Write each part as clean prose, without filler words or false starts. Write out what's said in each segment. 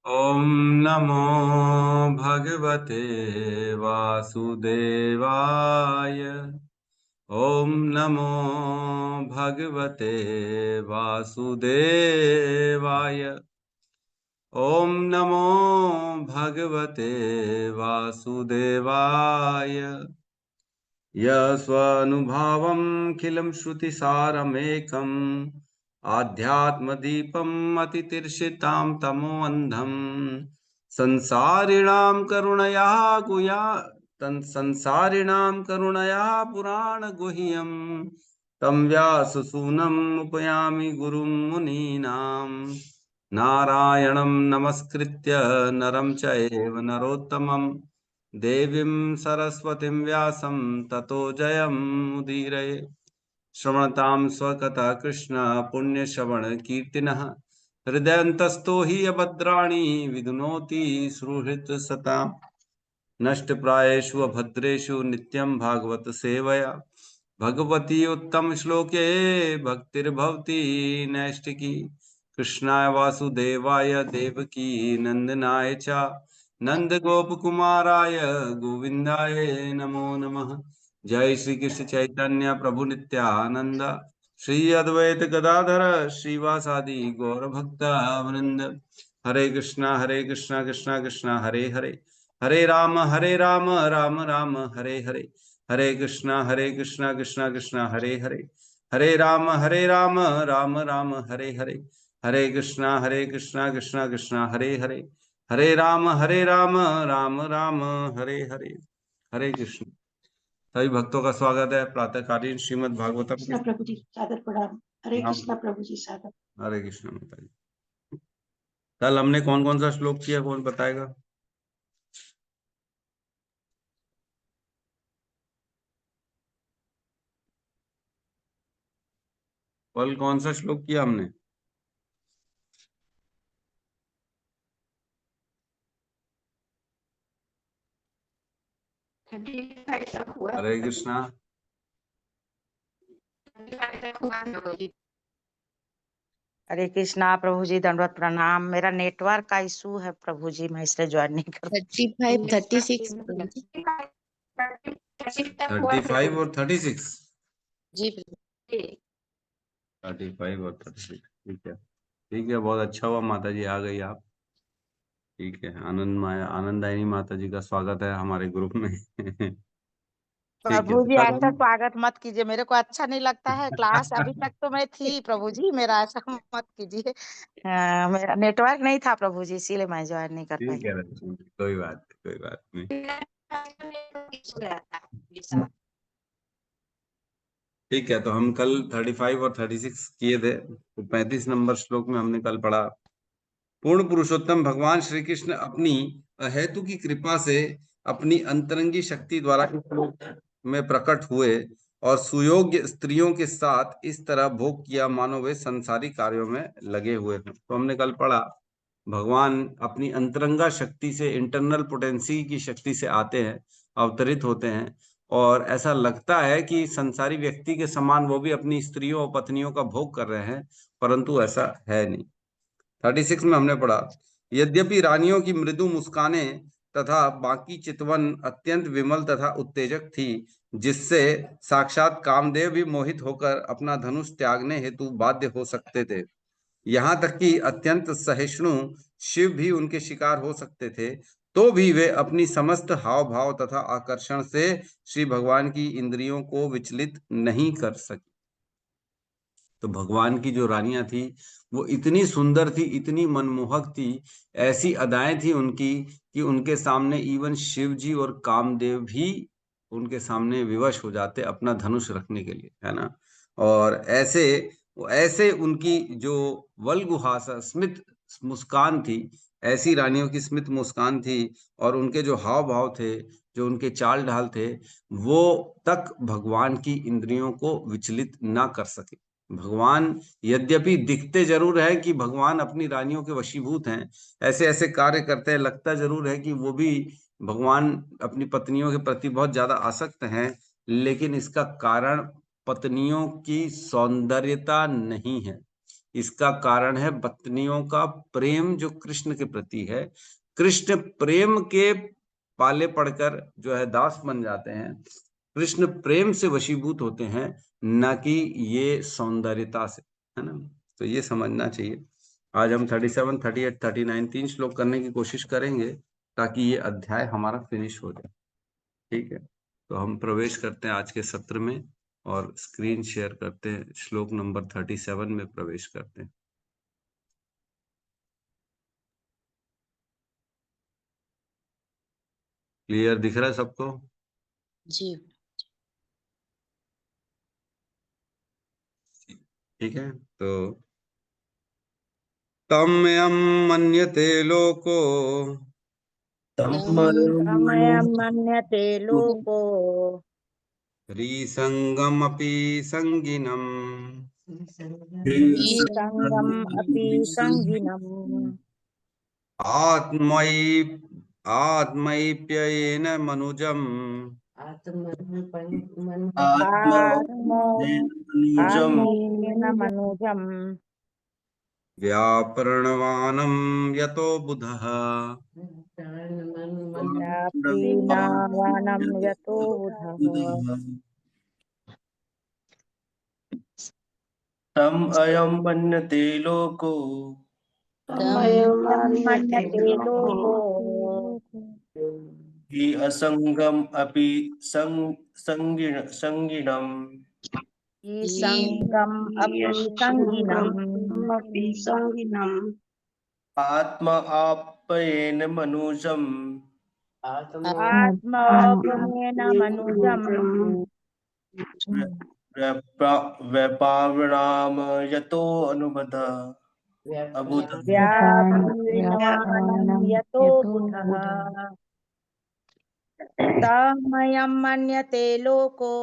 ॐ नमो भगवते वासुदेवाय। ॐ नमो भगवते वासुदेवाय। ॐ नमो भगवते वासुदेवाय। यस्वानुभावमखिलं श्रुतिसारमेकम् आध्यात्मदीपम् अतितीर्षितां तमोऽन्धम् संसारिणां करुणया पुराणगुह्यम् तं व्याससूनम् उपयामि गुरुं मुनीनाम्। नारायणं नमस्कृत्य नरं चैव नरोत्तमम् देवीं सरस्वतीं व्यासं ततो जयमुदीरये। श्रवणतां स्वकथा कृष्ण पुण्यश्रवण कीर्तिनः हृदयन्तस्थो हि अभद्राणि विदुनोति सुहृत् सतां। नष्टप्रायेषु अभद्रेषु नित्यं भागवत सेवया भगवती उत्तम श्लोके भक्तिर्भवति नैष्टिकी। कृष्णाय वासुदेवाय देवकी नंदनाय च नंद गोप कुमाराय गोविंदाय नमो नमः। जय श्री कृष्ण चैतन्य प्रभु नित्यानंद श्री अद्वैत गदाधर श्रीवासादि गौर भक्ता वृंद। हरे कृष्णा कृष्णा कृष्णा हरे हरे, हरे राम राम राम हरे हरे। हरे कृष्णा कृष्णा कृष्णा हरे हरे, हरे राम राम राम हरे हरे। हरे कृष्णा कृष्णा कृष्णा हरे हरे, हरे राम राम राम हरे हरे। हरे कृष्ण। सभी भक्तों का स्वागत है प्रातःकालीन श्रीमद् भागवतम कृष्णा प्रभु जी सादर प्रणाम। हरे नाम। कृष्णा प्रभु जी सादर। हरे कृष्ण माता जी। कल हमने कौन कौन सा श्लोक किया, कौन बताएगा? कल कौन सा श्लोक किया हमने? हरे कृष्णा। हरे कृष्णा प्रभु जी, दंडवत प्रणाम। मेरा नेटवर्क का इशू है प्रभु जी, मैं इसलिए ज्वाइन नहीं कर 35, 36 35 और 36। जी 35 और 36, ठीक है ठीक है, बहुत अच्छा हुआ माता जी आ गई आप। ठीक है, आनंदायनी माता जी का स्वागत है हमारे ग्रुप में। ठीक है, प्रभु तो जी कल ऐसा हम स्वागत मत कीजिए, मेरे को अच्छा नहीं लगता है। क्लास अभी तक तो मैं थी प्रभु जी, मेरा ऐसा मत कीजिए। मेरा नेटवर्क नहीं था प्रभु जी, इसीलिए मैं ज्वाइन नहीं कर पाई। ठीक है लक्ष्मी, कोई बात नहीं। ठीक है, तो हम कल 35 और 36 किए थे। तो 35 नंबर श्लोक में हमने कल पढ़ा, पूर्ण पुरुषोत्तम भगवान श्री कृष्ण अपनी अहेतु की कृपा से अपनी अंतरंगी शक्ति द्वारा इस लोक में प्रकट हुए और सुयोग्य स्त्रियों के साथ इस तरह भोग किया मानो वे संसारी कार्यों में लगे हुए थे। तो हमने कल पढ़ा, भगवान अपनी अंतरंगा शक्ति से, इंटरनल पोटेंसी की शक्ति से आते हैं, अवतरित होते हैं, और ऐसा लगता है कि संसारी व्यक्ति के समान वो भी अपनी स्त्रियों और पत्नियों का भोग कर रहे हैं, परंतु ऐसा है नहीं। 36 में हमने पढ़ा, यद्यपि रानियों की मृदु मुस्कानें तथा बाकी चितवन अत्यंत विमल तथा उत्तेजक थी, जिससे साक्षात कामदेव भी मोहित होकर अपना धनुष त्यागने हेतु बाध्य हो सकते थे। यहाँ तक कि अत्यंत सहिष्णु शिव भी उनके शिकार हो सकते थे, तो भी वे अपनी समस्त हाव भाव तथा आकर्षण से श्री भगवान की इंद्रियों को विचलित नहीं कर सके। तो भगवान की जो रानियां थी वो इतनी सुंदर थी, इतनी मनमोहक थी, ऐसी अदाएं थी उनकी कि उनके सामने इवन शिव जी और कामदेव भी उनके सामने विवश हो जाते अपना धनुष रखने के लिए, है ना। और ऐसे ऐसे उनकी जो वल्गुहासा स्मित मुस्कान थी, ऐसी रानियों की स्मित मुस्कान थी, और उनके जो हाव भाव थे, जो उनके चाल ढाल थे, वो तक भगवान की इंद्रियों को विचलित ना कर सके। भगवान यद्यपि दिखते जरूर है कि भगवान अपनी रानियों के वशीभूत हैं, ऐसे ऐसे कार्य करते हैं, लगता जरूर है कि वो भी भगवान अपनी पत्नियों के प्रति बहुत ज्यादा आसक्त हैं, लेकिन इसका कारण पत्नियों की सौंदर्यता नहीं है, इसका कारण है पत्नियों का प्रेम जो कृष्ण के प्रति है। कृष्ण प्रेम के पाले पड़कर जो है दास बन जाते हैं, कृष्ण प्रेम से वशीभूत होते हैं, न कि ये सौंदर्यता से, है ना। तो ये समझना चाहिए। आज हम 37, 38, 39 3 श्लोक करने की कोशिश करेंगे ताकि ये अध्याय हमारा फिनिश हो जाए। ठीक है, तो हम प्रवेश करते हैं आज के सत्र में और स्क्रीन शेयर करते हैं। श्लोक नंबर 37 में प्रवेश करते हैं। क्लियर दिख रहा है सबको? जी। ठीक है, तो तमयं मन्यते लोको तमयं मन्यते लोको ह्रीसङ्गमपि सङ्गिनम् संगम अपि संगिनम् आत्मैप्ययेन मनुजम् आत्मेन मनुजम् व्यापरणवानं यतो बुधः प्रीणावानं यतो बुधः तम अयम मन्यते लोको तमयं मन्यते लोको हि असंगम अपि संगिणम् संगम अपि संगिनम् अपि संगिनम् आत्मा आप्येन मनुजम् आत्मौपमेन मनुजम् व्यापारणाम यतो अनुबध अबुध व्यापीनवानं यतो बुधः तमयं मन्यते लोको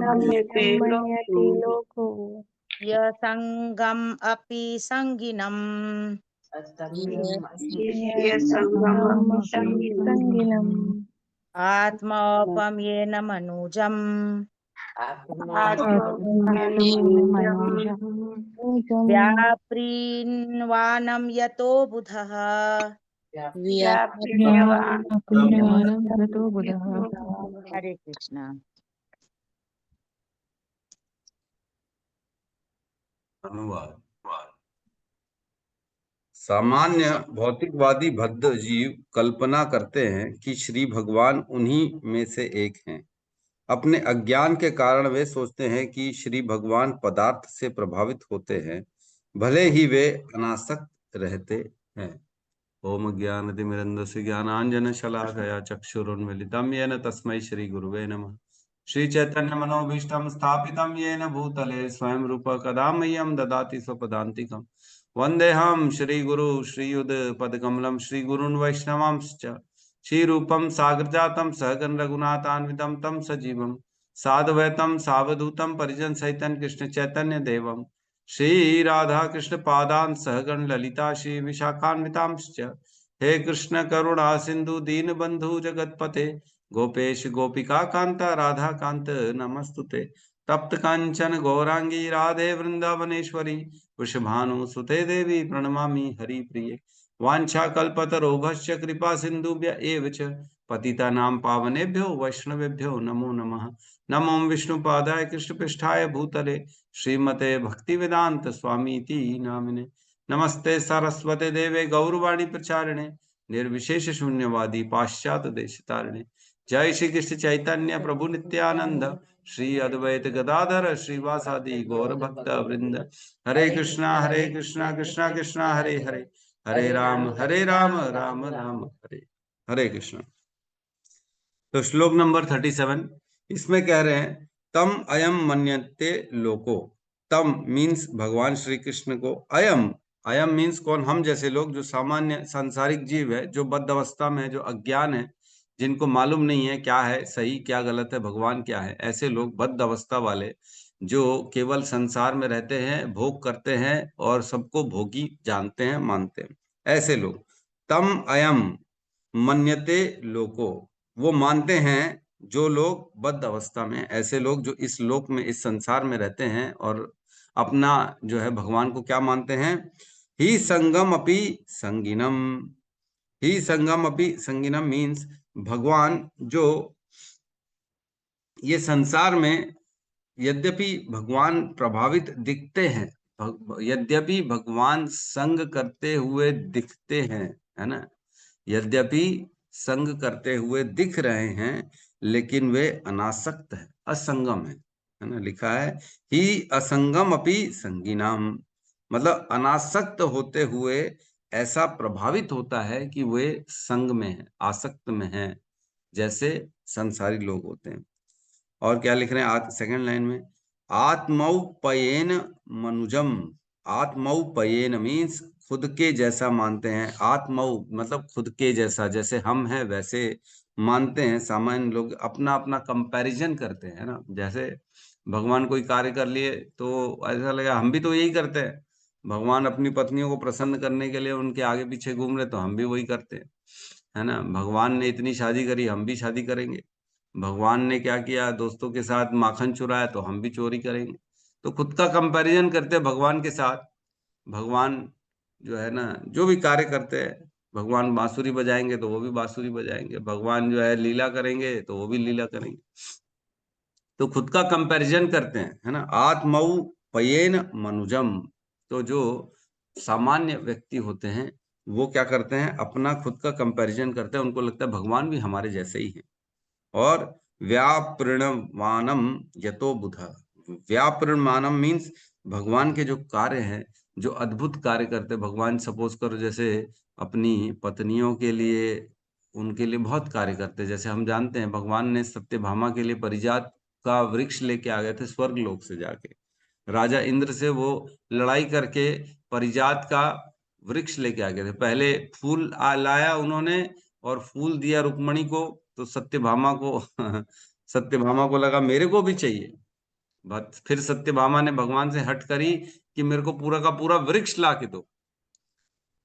मन्यते लोको यसंगम अपि संगिनम् संगमं संगिनम् आत्मौपम्येन मनुजम् व्याप्रीन्वानं यतो बुधः हरे कृष्ण। अनुवाद। सामान्य भौतिकवादी बद्ध जीव कल्पना करते हैं कि श्री भगवान उन्हीं में से एक हैं। अपने अज्ञान के कारण वे सोचते हैं कि श्री भगवान पदार्थ से प्रभावित होते हैं, भले ही वे अनासक्त रहते हैं। ओम ज्ञानतिमिरन्धस्य ज्ञानाञ्जनशलाकया चक्षुरुन्मीलितं येन तस्मै श्री गुरुवे नमः। श्री चैतन्य मनोभीष्टं स्थापितं येन भूतले स्वयं रूप कदा मह्यं ददाति स्वपदान्तिकम्। वन्देऽहं श्रीगुरु श्रीयुतपदकमलं श्रीगुरून् वैष्णवांश्च श्रीरूपं साग्रजातं सहगण रघुनाथान्वितं तं सजीवं साद्वैतं सावधूतं परिजन सहितं कृष्ण चैतन्य देवं श्री राधा कृष्ण पादान सहगण ललिता श्री विशाखान्वितांश्च। हे कृष्ण करुणा सिंधु दीन बंधु जगतपते गोपेश गोपिका कांता राधा कांत नमस्तुते। तप्त कांचन गौरांगी राधे वृंदावनेश्वरी वृषभानु सुते देवी प्रणमामि हरि प्रिये। वांछा कल्पतरोभश्च कृपा सिंधुभ्य एव च पतितानां पावनेभ्यो वैष्णवेभ्यो नमो नमः। नमो विष्णुपादाय कृष्णपृष्ठाय भूतले श्रीमते भक्तिवेदांत स्वामीति नामिने। नमस्ते सरस्वते देवे गौरवाणी प्रचारिणे निर्विशेष शून्यवादी पाश्चात्य देशतारिणे। जय श्री कृष्ण चैतन्य प्रभु नित्यानंद श्री अद्वैत गदाधर श्रीवासादि गौर भक्त वृंद। हरे कृष्णा कृष्णा कृष्णा हरे हरे, हरे राम राम राम हरे हरे कृष्ण। तो श्लोक नंबर 37 इसमें कह रहे हैं तम अयम मन्यते लोको। तम मीन्स भगवान श्री कृष्ण को, अयम अयम मीन्स कौन? हम जैसे लोग जो सामान्य सांसारिक जीव है, जो बद्ध अवस्था में है, जो अज्ञान है, जिनको मालूम नहीं है क्या है सही क्या गलत है, भगवान क्या है, ऐसे लोग बद्ध अवस्था वाले जो केवल संसार में रहते हैं, भोग करते हैं और सबको भोगी जानते हैं, मानते हैं, ऐसे लोग। तम अयम मन्यते लोको, वो मानते हैं जो लोग बद्ध अवस्था में, ऐसे लोग जो इस लोक में इस संसार में रहते हैं और अपना जो है भगवान को क्या मानते हैं? ही संगम अपि संगिनम। ही संगम अपि संगिनम मीन्स भगवान जो ये संसार में यद्यपि भगवान प्रभावित दिखते हैं, यद्यपि भगवान संग करते हुए दिखते हैं, है ना, यद्यपि संग करते हुए दिख रहे हैं, लेकिन वे अनासक्त है, असंगम है ना। लिखा है ही असंगम अपि संगिनाम, मतलब अनासक्त होते हुए ऐसा प्रभावित होता है कि वे संग में है, आसक्त में है, जैसे संसारी लोग होते हैं। और क्या लिख रहे हैं सेकंड लाइन में? आत्मौपयेन मनुजम। आत्मौपयेन मीन्स खुद के जैसा मानते हैं। आत्मौ मतलब खुद के जैसा, जैसे हम हैं वैसे मानते हैं। सामान्य लोग अपना अपना कंपैरिजन करते हैं ना, जैसे भगवान कोई कार्य कर लिए तो ऐसा लगा हम भी तो यही करते हैं। भगवान अपनी पत्नियों को प्रसन्न करने के लिए उनके आगे पीछे घूम रहे तो हम भी वही करते हैं, है ना। भगवान ने इतनी शादी करी, हम भी शादी करेंगे। भगवान ने क्या किया, दोस्तों के साथ माखन चुराया तो हम भी चोरी करेंगे। तो खुद का कंपैरिजन करते हैं भगवान के साथ। भगवान जो है ना, जो भी कार्य करते हैं, भगवान बांसुरी बजाएंगे तो वो भी बांसुरी बजाएंगे, भगवान जो है लीला करेंगे तो वो भी लीला करेंगे। तो खुद का कंपैरिजन करते हैं, है ना। आत्मऊ पयेन मनुजम, तो जो सामान्य व्यक्ति होते हैं वो क्या करते हैं, अपना खुद का कंपैरिजन करते हैं। उनको लगता है भगवान भी हमारे जैसे ही है। और व्यापृणमानम यतो बुधा। व्यापृणमानम मीन्स भगवान के जो कार्य हैं, जो अद्भुत कार्य करते भगवान, सपोज करो जैसे अपनी पत्नियों के लिए, उनके लिए बहुत कार्य करते। जैसे हम जानते हैं भगवान ने सत्यभामा के लिए परिजात का वृक्ष लेके आ गए थे स्वर्ग लोक से जाके। राजा इंद्र से वो लड़ाई करके परिजात का वृक्ष लेके आ गए थे। पहले फूल लाया उन्होंने और फूल दिया रुक्मणी को, तो सत्यभामा को सत्यभामा को लगा मेरे को भी चाहिए। बट फिर सत्यभामा ने भगवान से हट करी कि मेरे को पूरा का पूरा वृक्ष ला के दो।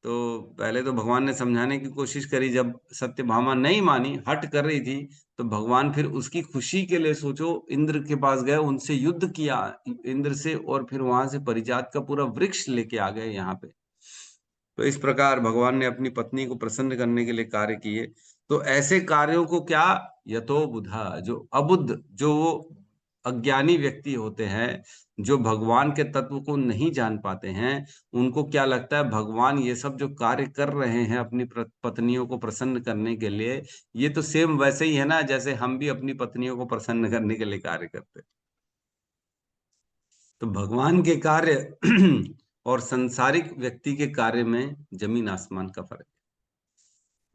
तो पहले तो भगवान ने समझाने की कोशिश करी, जब सत्यभामा नहीं मानी, हट कर रही थी, तो भगवान फिर उसकी खुशी के लिए सोचो इंद्र के पास गए, उनसे युद्ध किया इंद्र से, और फिर वहां से परिजात का पूरा वृक्ष लेके आ गए यहाँ पे। तो इस प्रकार भगवान ने अपनी पत्नी को प्रसन्न करने के लिए कार्य किए। तो ऐसे कार्यों को क्या, यतो बुधा, जो अबुद्ध, जो अज्ञानी व्यक्ति होते हैं, जो भगवान के तत्व को नहीं जान पाते हैं, उनको क्या लगता है भगवान ये सब जो कार्य कर रहे हैं अपनी पत्नियों को प्रसन्न करने के लिए, ये तो सेम वैसे ही है ना जैसे हम भी अपनी पत्नियों को प्रसन्न करने के लिए कार्य करते हैं। तो भगवान के कार्य और संसारिक व्यक्ति के कार्य में जमीन आसमान का फर्क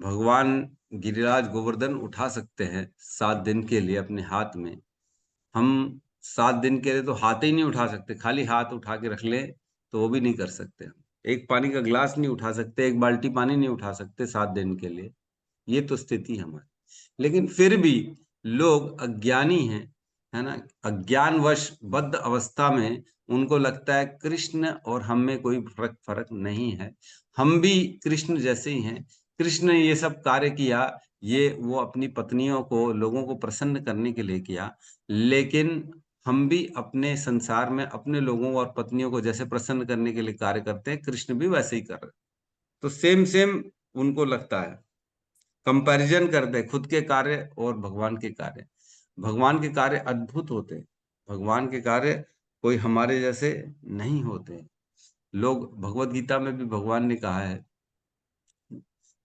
है। भगवान गिरिराज गोवर्धन उठा सकते हैं 7 दिन के लिए अपने हाथ में, हम 7 दिन के लिए तो हाथ ही नहीं उठा सकते। खाली हाथ उठा के रख लें तो वो भी नहीं कर सकते। हम एक पानी का ग्लास नहीं उठा सकते, एक बाल्टी पानी नहीं उठा सकते 7 दिन के लिए। ये तो स्थिति हमारी। लेकिन फिर भी लोग अज्ञानी हैं, है ना, अज्ञानवश बद्ध अवस्था में उनको लगता है कृष्ण और हम में कोई फर्क नहीं है, हम भी कृष्ण जैसे ही हैं। कृष्ण ने ये सब कार्य किया, ये वो अपनी पत्नियों को, लोगों को प्रसन्न करने के लिए किया, लेकिन हम भी अपने संसार में अपने लोगों और पत्नियों को जैसे प्रसन्न करने के लिए कार्य करते हैं, कृष्ण भी वैसे ही कर रहे हैं। तो सेम सेम उनको लगता है, कंपैरिजन करते हैं खुद के कार्य और भगवान के कार्य। भगवान के कार्य अद्भुत होते हैं, भगवान के कार्य कोई हमारे जैसे नहीं होते। लोग, भगवत गीता में भी भगवान ने कहा है,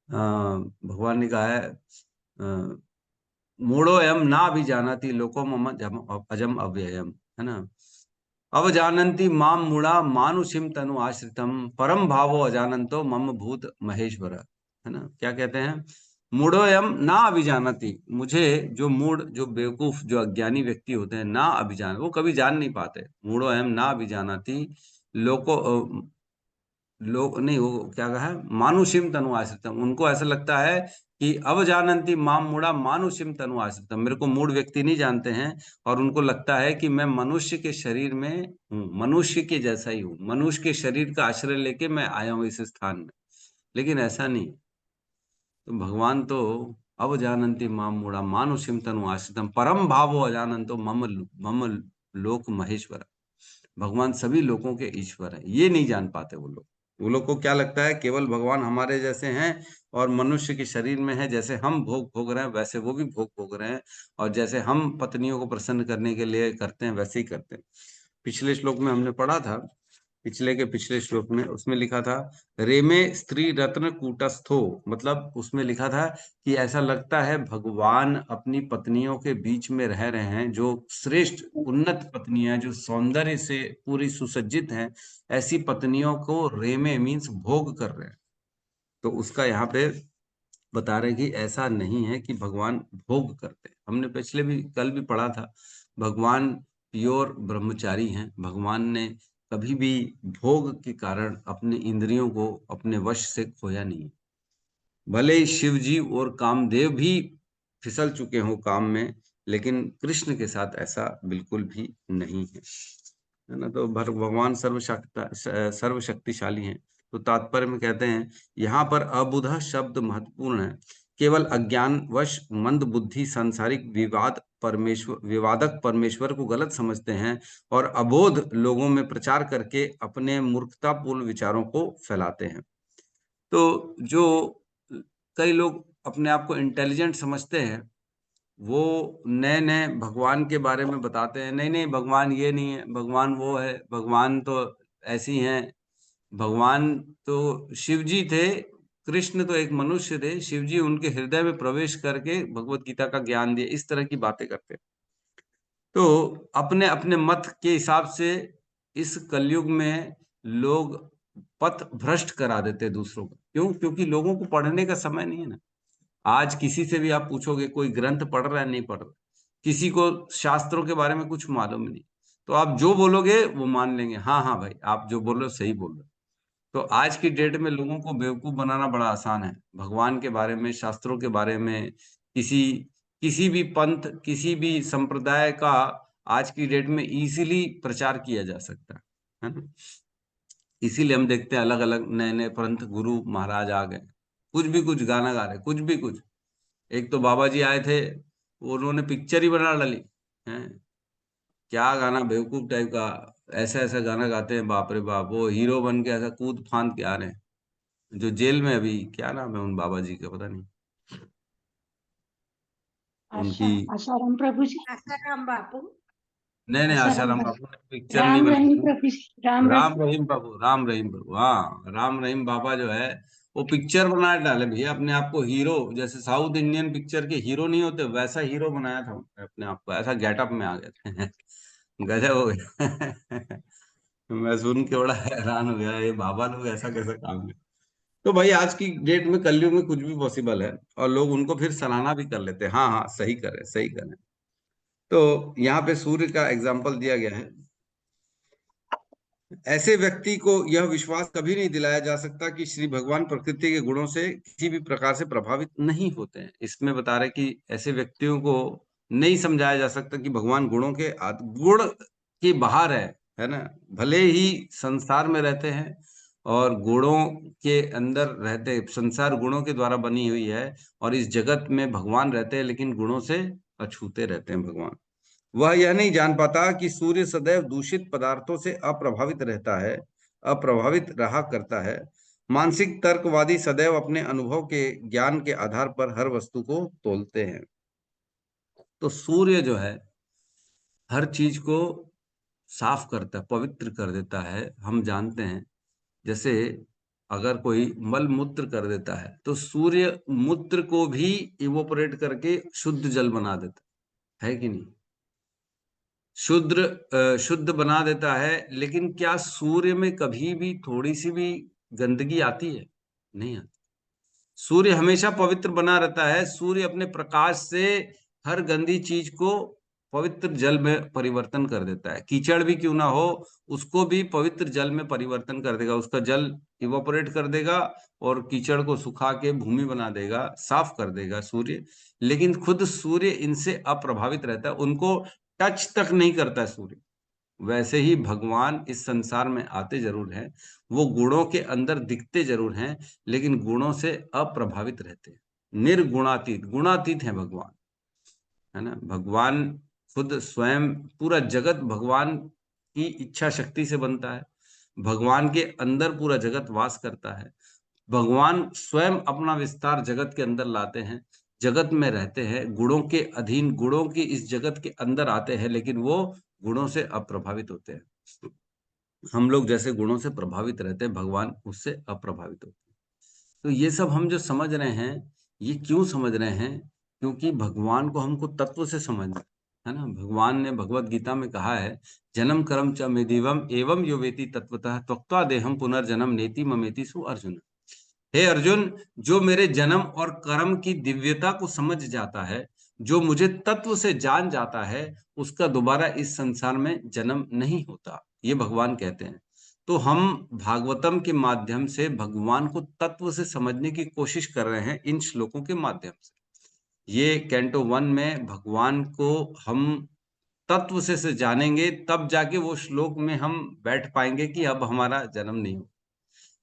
भगवान ने कहा है मूढ़ो एम ना भी जानाति लोको मम अजम अव्ययम, है ना। अवजानन्ति माम मूढ़ा मानुषिम तनु आश्रितम परम भावो अजानंतो मम भूत महेश्वर, है ना। क्या कहते हैं, मूढ़ो एम ना अभिजानति, मुझे जो मूढ़, जो बेवकूफ, जो अज्ञानी व्यक्ति होते हैं, ना अभिजान, वो कभी जान नहीं पाते। मूढ़ो एम ना अभिजानति लोको, लोग नहीं, वो क्या कहा है, मानुषिम तनु आश्रितम, उनको ऐसा लगता है कि अवजानन्ति माम मूढ़ा मानुषिम तनु आश्रितम, मेरे को मूढ़ व्यक्ति नहीं जानते हैं, और उनको लगता है कि मैं मनुष्य के शरीर में हूँ, मनुष्य के जैसा ही हूँ, मनुष्य के शरीर का आश्रय लेके मैं आया हूँ इस स्थान में। लेकिन ऐसा नहीं। तो भगवान तो अवजानन्ति माम मूढ़ा मानुषिम तनु आश्रितम परम भावो अजानंतो मम मम लोक महेश्वर, भगवान सभी लोगों के ईश्वर हैं, ये नहीं जान पाते वो लोग। वो लोग को क्या लगता है केवल भगवान हमारे जैसे हैं और मनुष्य के शरीर में है, जैसे हम भोग भोग रहे हैं वैसे वो भी भोग भोग रहे हैं, और जैसे हम पत्नियों को प्रसन्न करने के लिए करते हैं वैसे ही करते हैं। पिछले श्लोक में हमने पढ़ा था, पिछले के पिछले श्लोक में, उसमें लिखा था रेमे स्त्री रत्न कूटस्थो, मतलब उसमें लिखा था कि ऐसा लगता है भगवान अपनी पत्नियों के बीच में रह रहे हैं, जो श्रेष्ठ उन्नत पत्नियां जो सौंदर्य से पूरी सुसज्जित हैं, ऐसी पत्नियों को रेमे मीन्स भोग कर रहे हैं। तो उसका यहाँ पे बता रहे हैं कि ऐसा नहीं है कि भगवान भोग करते। हमने पिछले भी कल भी पढ़ा था, भगवान प्योर ब्रह्मचारी हैं। भगवान ने कभी भी भोग के कारण अपने इंद्रियों को अपने वश से खोया नहीं। भले ही शिव जी और कामदेव भी फिसल चुके हों काम में, लेकिन कृष्ण के साथ ऐसा बिल्कुल भी नहीं है ना। तो भगवान सर्वशक्तिशाली हैं। तो तात्पर्य में कहते हैं यहाँ पर अबुध शब्द महत्वपूर्ण है। केवल अज्ञानवश मंद बुद्धि सांसारिक विवादक परमेश्वर को गलत समझते हैं और अबोध लोगों में प्रचार करके अपने मूर्खतापूर्ण विचारों को फैलाते हैं। तो जो कई लोग अपने आप को इंटेलिजेंट समझते हैं, वो नए नए भगवान के बारे में बताते हैं, नहीं नहीं भगवान ये नहीं है, भगवान वो है, भगवान तो ऐसी हैं, भगवान तो शिव जी थे, कृष्ण तो एक मनुष्य थे, शिव जी उनके हृदय में प्रवेश करके भगवत गीता का ज्ञान दिए, इस तरह की बातें करते हैं। तो अपने अपने मत के हिसाब से इस कलयुग में लोग पथ भ्रष्ट करा देते हैं दूसरों का। क्यों? क्योंकि लोगों को पढ़ने का समय नहीं है ना। आज किसी से भी आप पूछोगे, कोई ग्रंथ पढ़ रहा है नहीं पढ़ रहा, किसी को शास्त्रों के बारे में कुछ मालूम नहीं, तो आप जो बोलोगे वो मान लेंगे, हाँ हाँ भाई आप जो बोल रहे हो सही बोल रहे हो। तो आज की डेट में लोगों को बेवकूफ बनाना बड़ा आसान है। भगवान के बारे में, शास्त्रों के बारे में, किसी किसी भी पंथ, किसी भी संप्रदाय का आज की डेट में इजीली प्रचार किया जा सकता है ना। इसीलिए हम देखते हैं अलग अलग नए नए पंथ गुरु महाराज आ गए, कुछ भी कुछ गाना गा रहे, कुछ भी कुछ। एक तो बाबा जी आए थे, उन्होंने पिक्चर ही बना डाली है, क्या गाना बेवकूफ टाइप का, ऐसा ऐसा गाना गाते हैं, बाप रे बाप, वो हीरो बन के ऐसा कूद फांद के आ रहे हैं। जो जेल में अभी, क्या नाम है उन बाबा जी का, पता नहीं उनकी। आशाराम प्रभु जी, आसाराम बापू। नहीं नहीं, आशाराम आशाराम बापू, बाबू ने पिक्चर नहीं राम रहीम बनाई। प्रभु जी, राम रहीम। राम रहीम बाबू, राम रहीम बाबू, हाँ राम रहीम बाबा जो है, वो पिक्चर बना डाले भैया, अपने आप को हीरो, जैसे साउथ इंडियन पिक्चर के हीरो नहीं होते वैसा हीरो बनाया था उन्होंने अपने आप को, ऐसा गेटअप में आ गए थे। गजब हो गया। मैं सुन के बड़ा हैरान हो गया, ये बाबा लोग ऐसा कैसा काम है। तो भाई आज की डेट में कलयुग में कुछ भी पॉसिबल है, और लोग उनको फिर सराहना भी कर लेते हैं, हाँ हाँ सही करें सही करें। तो यहाँ पे सूर्य का एग्जाम्पल दिया गया है। ऐसे व्यक्ति को यह विश्वास कभी नहीं दिलाया जा सकता कि श्री भगवान प्रकृति के गुणों से किसी भी प्रकार से प्रभावित नहीं होते हैं। इसमें बता रहे कि ऐसे व्यक्तियों को नहीं समझाया जा सकता कि भगवान गुणों के गुण के बाहर है ना। भले ही संसार में रहते हैं और गुणों के अंदर रहते हैं, संसार गुणों के द्वारा बनी हुई है, और इस जगत में भगवान रहते हैं, लेकिन गुणों से अछूते रहते हैं भगवान। वह यह नहीं जान पाता कि सूर्य सदैव दूषित पदार्थों से अप्रभावित रहता है, अप्रभावित रहा करता है। मानसिक तर्कवादी सदैव अपने अनुभव के ज्ञान के आधार पर हर वस्तु को तोलते हैं। तो सूर्य जो है हर चीज को साफ करता है, पवित्र कर देता है। हम जानते हैं जैसे अगर कोई मल मूत्र कर देता है तो सूर्य मूत्र को भी इवोपरेट करके शुद्ध जल बना देता है कि नहीं, शुद्ध बना देता है। लेकिन क्या सूर्य में कभी भी थोड़ी सी भी गंदगी आती है? नहीं आती। सूर्य हमेशा पवित्र बना रहता है। सूर्य अपने प्रकाश से हर गंदी चीज को पवित्र जल में परिवर्तन कर देता है। कीचड़ भी क्यों ना हो, उसको भी पवित्र जल में परिवर्तन कर देगा, उसका जल इवोपरेट कर देगा और कीचड़ को सुखा के भूमि बना देगा, साफ कर देगा सूर्य। लेकिन खुद सूर्य इनसे अप्रभावित रहता है, उनको टच तक नहीं करता है सूर्य। वैसे ही भगवान इस संसार में आते जरूर हैं, वो गुणों के अंदर दिखते जरूर हैं, लेकिन गुणों से अप्रभावित रहते हैं, निर्गुणातीत, गुणातीत हैं भगवान, है ना। भगवान खुद स्वयं, पूरा जगत भगवान की इच्छा शक्ति से बनता है। भगवान के अंदर पूरा जगत वास करता है। भगवान स्वयं अपना विस्तार जगत के अंदर लाते हैं, जगत में रहते हैं, गुणों के अधीन, गुणों की इस जगत के अंदर आते हैं, लेकिन वो गुणों से अप्रभावित होते हैं। हम लोग जैसे गुणों से प्रभावित रहते हैं, भगवान उससे अप्रभावित होते हैं। तो ये सब हम जो समझ रहे हैं, ये क्यों समझ रहे हैं? क्योंकि भगवान को हमको तत्व से समझना है ना। भगवान ने भगवत गीता में कहा है, जन्म कर्म च मेदिवम एवं यो वेति तत्वतः त्यक्त्वा देहम पुनर्जन्म नेति ममेति सु अर्जुन। हे अर्जुन, जो मेरे जन्म और कर्म की दिव्यता को समझ जाता है, जो मुझे तत्व से जान जाता है, उसका दोबारा इस संसार में जन्म नहीं होता, ये भगवान कहते हैं। तो हम भागवतम के माध्यम से भगवान को तत्व से समझने की कोशिश कर रहे हैं इन श्लोकों के माध्यम से। ये कैंटो 1 में भगवान को हम तत्व से जानेंगे, तब जाके वो श्लोक में हम बैठ पाएंगे कि अब हमारा जन्म नहीं हो,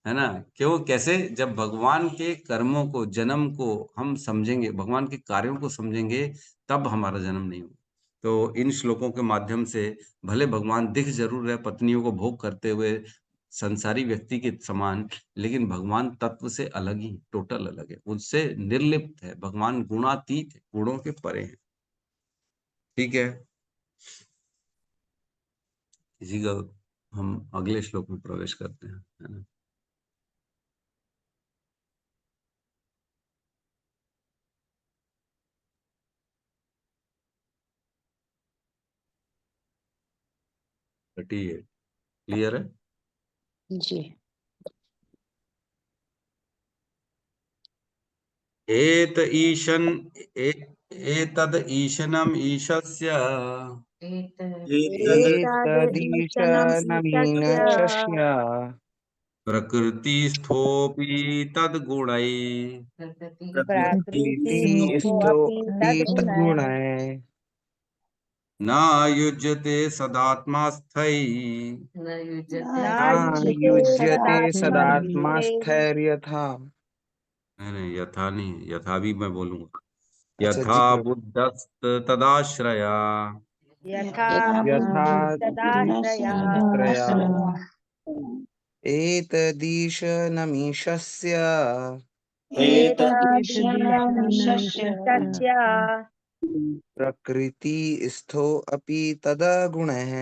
है ना। क्यों, कैसे? जब भगवान के कर्मों को, जन्म को हम समझेंगे, भगवान के कार्यों को समझेंगे, तब हमारा जन्म नहीं हो। तो इन श्लोकों के माध्यम से भले भगवान दिख जरूर है पत्नियों को भोग करते हुए संसारी व्यक्ति के समान, लेकिन भगवान तत्व से अलग ही, टोटल अलग है, उससे निर्लिप्त है। भगवान गुणातीत है, गुणों के परे है। ठीक है, इसी का हम अगले श्लोक में प्रवेश करते हैं, है ना। क्लियर है? जी। एत ईशन एतद ईशनम ईशस्य एतदीशनमीनशस्य प्रकृतिस्थोऽपि तद्गुणै प्रकृतिस्थोऽपि तद्गुणैः न युज्यते सदात्मास्थै न युज्यते सदात्मास्थैर्यथा। नहीं, यथा नहीं, यथा भी मैं बोलूंगा। अच्छा यथा जी प्रभु। बुद्धस्त तदाश्रया यथा यथा तदाश्रया बुद्धिस्त्रया एतदीशनमीशस्य एतदीशनमीशस्य प्रकृतिस्थोऽपि तद्गुणैः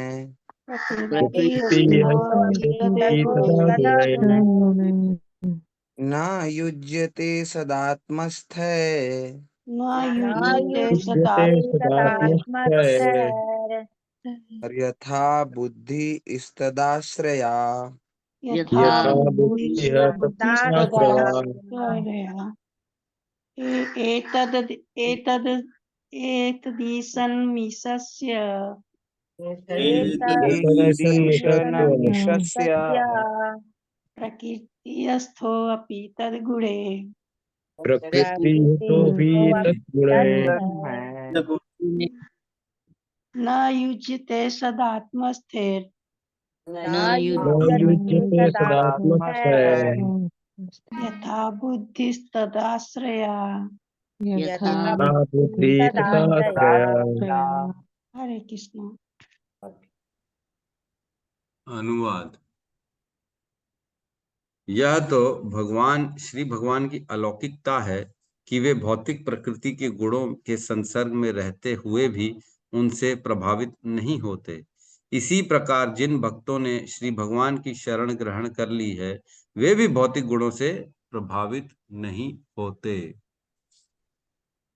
न युज्यते सदात्मस्थै यथा बुद्धिस्तदाश्रया। एतदीशन्मिशस्य एतदीशनमीशस्य प्रकृतिस्थोऽपि तद्गुणे न युज्यते सदात्मस्थैर् यथा बुद्धिस्तदाश्रया। हरे कृष्ण। अनुवाद। यह तो श्री भगवान की अलौकिकता है कि वे भौतिक प्रकृति के गुणों के संसर्ग में रहते हुए भी उनसे प्रभावित नहीं होते। इसी प्रकार जिन भक्तों ने श्री भगवान की शरण ग्रहण कर ली है, वे भी भौतिक गुणों से प्रभावित नहीं होते।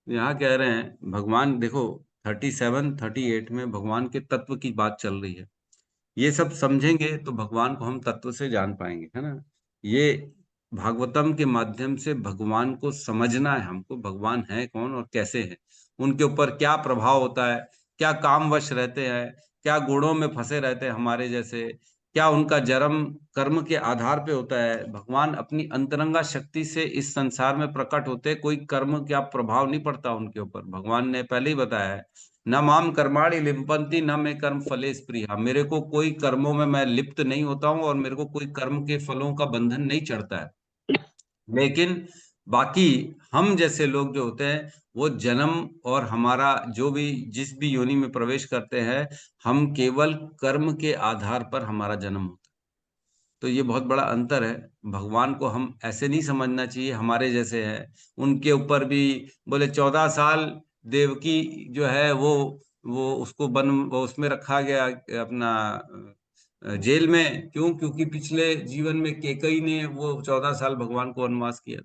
यहाँ कह रहे हैं भगवान, देखो 37, 38 में भगवान के तत्व की बात चल रही है। ये सब समझेंगे तो भगवान को हम तत्व से जान पाएंगे, है ना। ये भागवतम के माध्यम से भगवान को समझना है हमको, भगवान है कौन और कैसे है, उनके ऊपर क्या प्रभाव होता है, क्या कामवश रहते हैं, क्या गुणों में फंसे रहते हैं हमारे जैसे, क्या उनका जन्म कर्म के आधार पे होता है। भगवान अपनी अंतरंगा शक्ति से इस संसार में प्रकट होते, कोई कर्म का प्रभाव नहीं पड़ता उनके ऊपर। भगवान ने पहले ही बताया है, न माम कर्माणि लिम्पन्ति न मैं कर्म फले स्पृहा। मेरे को कोई कर्मों में मैं लिप्त नहीं होता हूँ और मेरे को कोई कर्म के फलों का बंधन नहीं चढ़ता है। लेकिन बाकी हम जैसे लोग जो होते हैं वो जन्म और हमारा जो भी जिस भी योनि में प्रवेश करते हैं, हम केवल कर्म के आधार पर हमारा जन्म होता है। तो ये बहुत बड़ा अंतर है। भगवान को हम ऐसे नहीं समझना चाहिए हमारे जैसे है। उनके ऊपर भी बोले 14 साल देवकी जो है वो उसको वो उसमें रखा गया अपना जेल में। क्यों? क्योंकि पिछले जीवन में केकई ने वो 14 साल भगवान को वनवास किया।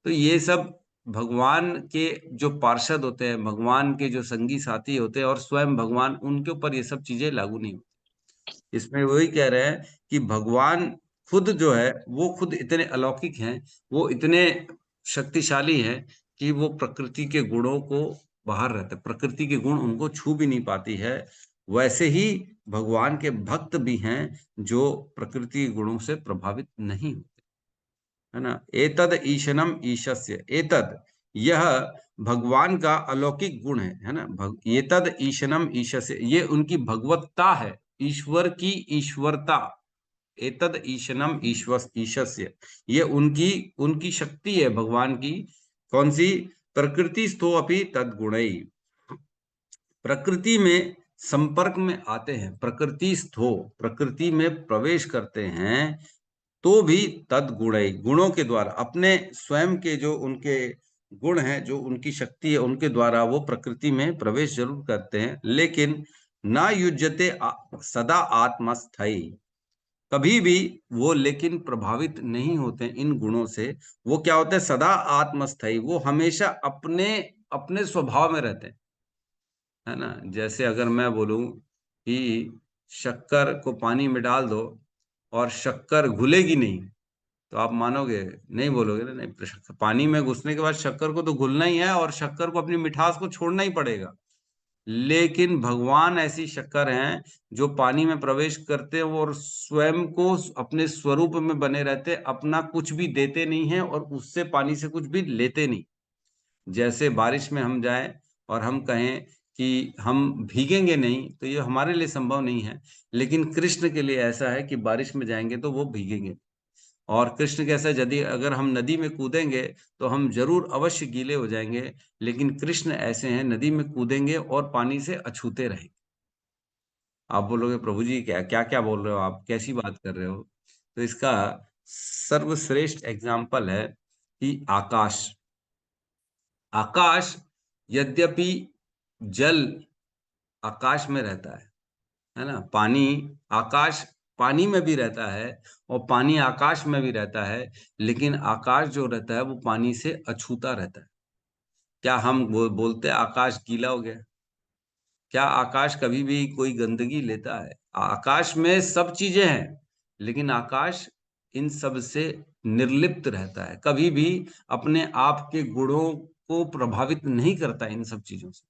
तो ये सब भगवान के जो पार्षद होते हैं, भगवान के जो संगी साथी होते हैं और स्वयं भगवान, उनके ऊपर ये सब चीजें लागू नहीं होती। इसमें वही कह रहे हैं कि भगवान खुद जो है वो खुद इतने अलौकिक हैं, वो इतने शक्तिशाली हैं कि वो प्रकृति के गुणों को बाहर रहते, प्रकृति के गुण उनको छू भी नहीं पाती है। वैसे ही भगवान के भक्त भी हैं जो प्रकृति के गुणों से प्रभावित नहीं होते, है ना। एतद ईशनम ईशस्य, एतद यह भगवान का अलौकिक गुण है ना। एतद ईशनम ईशस्य, ये उनकी भगवत्ता है, ईश्वर की ईश्वरता। एतद ईशनम ईशस्य, ये उनकी उनकी शक्ति है भगवान की। कौन सी? प्रकृति स्थो अपि तद गुणई, प्रकृति में संपर्क में आते हैं, प्रकृति स्थो, प्रकृति में प्रवेश करते हैं, तो भी तद गुणई, गुणों के द्वारा, अपने स्वयं के जो उनके गुण हैं, जो उनकी शक्ति है, उनके द्वारा वो प्रकृति में प्रवेश जरूर करते हैं। लेकिन ना युज्यते सदा आत्मस्थायी, कभी भी वो लेकिन प्रभावित नहीं होते इन गुणों से। वो क्या होते हैं? सदा आत्मस्थायी, वो हमेशा अपने अपने स्वभाव में रहते हैं, है ना। जैसे अगर मैं बोलूं कि शक्कर को पानी में डाल दो और शक्कर घुलेगी नहीं, तो आप मानोगे नहीं? बोलोगे ना नहीं, पानी में घुसने के बाद शक्कर को तो घुलना ही है और शक्कर को अपनी मिठास को छोड़ना ही पड़ेगा। लेकिन भगवान ऐसी शक्कर हैं जो पानी में प्रवेश करते हैं और स्वयं को अपने स्वरूप में बने रहते, अपना कुछ भी देते नहीं है और उससे पानी से कुछ भी लेते नहीं। जैसे बारिश में हम जाएं और हम कहें कि हम भीगेंगे नहीं, तो ये हमारे लिए संभव नहीं है। लेकिन कृष्ण के लिए ऐसा है कि बारिश में जाएंगे तो वो भीगेंगे। और कृष्ण कैसा? यदि अगर हम नदी में कूदेंगे तो हम जरूर अवश्य गीले हो जाएंगे, लेकिन कृष्ण ऐसे हैं, नदी में कूदेंगे और पानी से अछूते रहेंगे। आप बोलोगे प्रभु जी क्या क्या क्या बोल रहे हो आप, कैसी बात कर रहे हो? तो इसका सर्वश्रेष्ठ एग्जाम्पल है कि आकाश। आकाश यद्यपि जल आकाश में रहता है ना। पानी, आकाश पानी में भी रहता है और पानी आकाश में भी रहता है, लेकिन आकाश जो रहता है वो पानी से अछूता रहता है। क्या हम बोलते हैं आकाश गीला हो गया? क्या आकाश कभी भी कोई गंदगी लेता है? आकाश में सब चीजें हैं, लेकिन आकाश इन सब से निर्लिप्त रहता है, कभी भी अपने आप के गुणों को प्रभावित नहीं करता इन सब चीजों से।